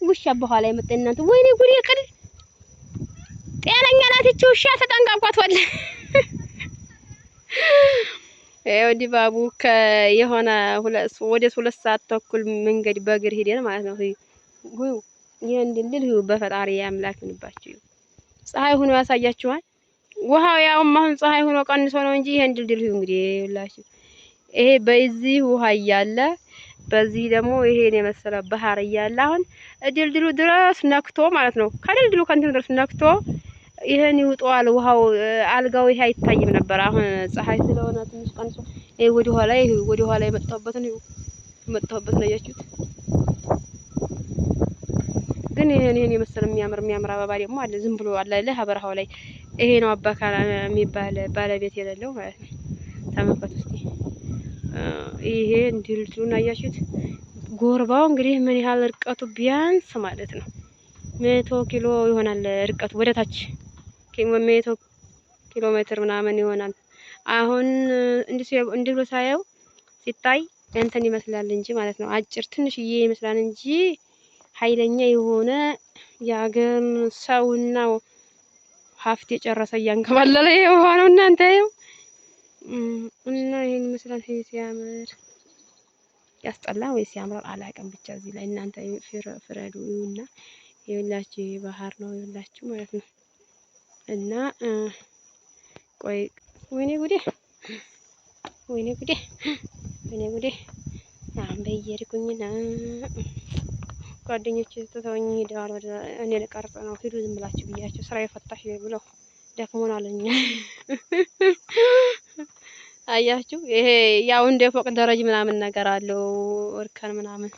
ውሻ በኋላ የመጣ እናንተ ወይኔ ጉዴ ቅል ጤነኛ ናት እቺ ውሻ ተጠንቀቋት ወለ ይኸው ዲባቡ ከየሆነ ወደ 2 ሰዓት ተኩል መንገድ በእግር ሄደን ማለት ነው። ይሄን ድልድል በፈጣሪ አምላክ እንባችሁ ፀሐይ ሆኖ ያሳያችኋል። ውሃው ያው አሁን ፀሐይ ሆኖ ቀንሶ ነው እንጂ ይሄን ድልድል እንግዲህ ይኸውላችሁ ይሄ በዚህ ውሃ እያለ በዚህ ደግሞ ይሄን የመሰለ ባህር እያለ አሁን ድልድሉ ድረስ ነክቶ ማለት ነው። ከድልድሉ ከእንትን ድረስ ነክቶ ይሄን ይውጣዋል ውሃው አልጋው ይሄ አይታይም ነበር። አሁን ፀሐይ ስለሆነ ትንሽ ቀንሶ ይሄ ወደ ኋላ የመጣበት ነው ነው ያያችሁት። ግን ይሄን የመሰለ የሚያምር አበባ ደግሞ አለ። ዝም ብሎ አለ አይደል በረሃው ላይ ይሄ ነው አባካላ የሚባል ባለቤት የሌለው ማለት ነው። ተመልከቱ እስቲ ይሄ ድልድሉን አያችሁት። ጎርባው እንግዲህ ምን ያህል ርቀቱ ቢያንስ ማለት ነው 100 ኪሎ ይሆናል ርቀቱ ወደታች 100 ኪሎ ሜትር ምናምን ይሆናል። አሁን እንዲህ ብሎ ሳየው ሲታይ እንትን ይመስላል እንጂ ማለት ነው አጭር ትንሽዬ ይመስላል እንጂ ኃይለኛ የሆነ ያገር ሰውና ሀፍት የጨረሰ ያንከባለለ የሆነው እናንተ ይኸው እና ይሄን ይመስላል። ሲያምር ያስጠላ ወይስ ያምራል አላውቅም። ብቻ እዚህ ላይ እናንተ ፍረዱና ይኸውላችሁ ባህር ነው ይኸውላችሁ ማለት ነው። እና ቆይ ወይኔ ጉዴ አሁን በየሄድኩኝና ጓደኞቼ ተተውኝ ሄደዋል። ወደ እኔ ልቀርጽ ነው ሂዱ ዝም ብላችሁ ብያቸው ስራ የፈታሽ ብለው ደክሞናል እኛ አያችሁ። ይሄ ያው እንደ ፎቅ ደረጃ ምናምን ነገር አለው እርከን ምናምን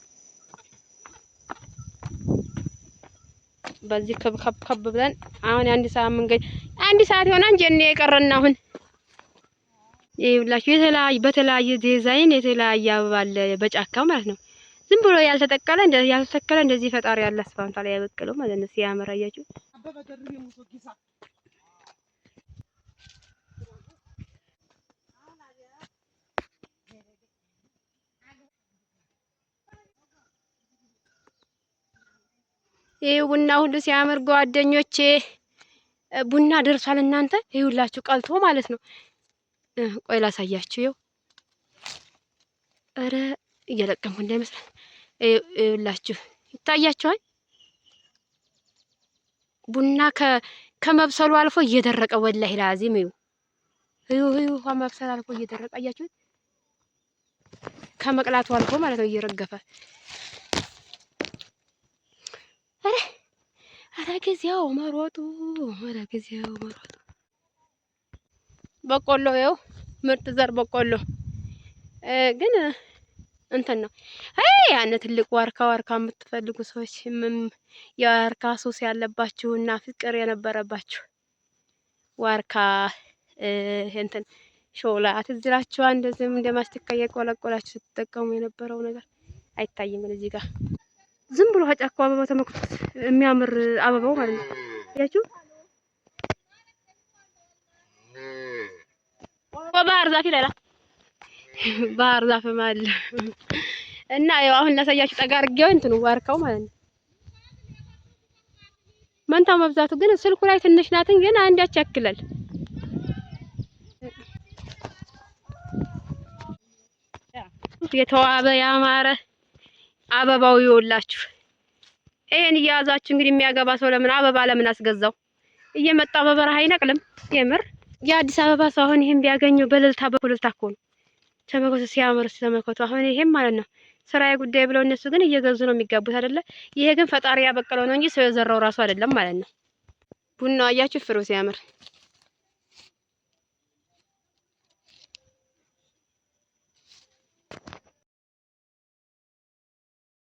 በዚህ ከብ ብለን አሁን የአንድ ሰዓት መንገድ አንድ ሰዓት ይሆናል እንጂ እኔ የቀረና አሁን ይኸውላችሁ በተለያየ ዲዛይን የተለያየ አበባ አለ በጫካው ማለት ነው። ዝም ብሎ ያልተተከለ እንደዚህ ፈጣሪ ያለ አስፋንታ ላይ ያበቀለው ማለት ነው። ሲያምር አያችሁ። ይሄ ቡና ሁሉ ሲያምር ጓደኞቼ ቡና ደርሷል። እናንተ ይኸውላችሁ ቀልቶ ማለት ነው። ቆይ ላሳያችሁ። ይኸው ኧረ እየለቀምኩ እንዳይመስል ይኸውላችሁ ይታያችኋል። ቡና ከመብሰሉ አልፎ እየደረቀ ወላሂ ላዚም ይኸው መብሰል አልፎ እየደረቀ አያችሁት። ከመቅላቱ አልፎ ማለት ነው እየረገፈ ኧረ ጊዜው መሮጡ በቆሎ ይኸው ምርጥ ዘር በቆሎ ግን እንትን ነው። ያን ትልቅ ዋርካ የምትፈልጉ ሰዎች የዋርካ ሱስ ያለባችሁና ፍቅር የነበረባችሁ ዋርካ እንትን ሾላ ትዝ ይላችኋል። እንደዚህም እንደማስቲካ እየቆለቆላችሁ ስትጠቀሙ የነበረው ነገር አይታይም እዚህ ጋር ዝም ብሎ ጫካው አበባ ተመክቶት የሚያምር አበባው ማለት ነው። ያያችሁ ባህር ዛፍ ይላል ባህር ዛፍ ማለት እና ያው አሁን ላሳያችሁ ጠጋ አድርጌው እንትኑ ዋርካው ማለት ነው። መንታ መብዛቱ ግን ስልኩ ላይ ትንሽ ናትን ግን አንዳች ያክላል። የተዋበ ያማረ አበባው ይወላችሁ። ይሄን እያያዛችሁ እንግዲህ የሚያገባ ሰው ለምን አበባ ለምን አስገዛው? እየመጣ በበረሃ አይነቅልም። የምር የአዲስ አበባ ሰው አሁን ይሄን ቢያገኘው በልልታ እኮ ነው። ተመልከቱ ሲያምር ተመልከቱ። አሁን ይሄም ማለት ነው ስራዬ ጉዳይ ብለው እነሱ ግን እየገዙ ነው የሚጋቡት አይደለ? ይሄ ግን ፈጣሪ ያበቀለው ነው እንጂ ሰው የዘራው ራሱ አይደለም ማለት ነው። ቡና አያችሁ ፍሩ ሲያምር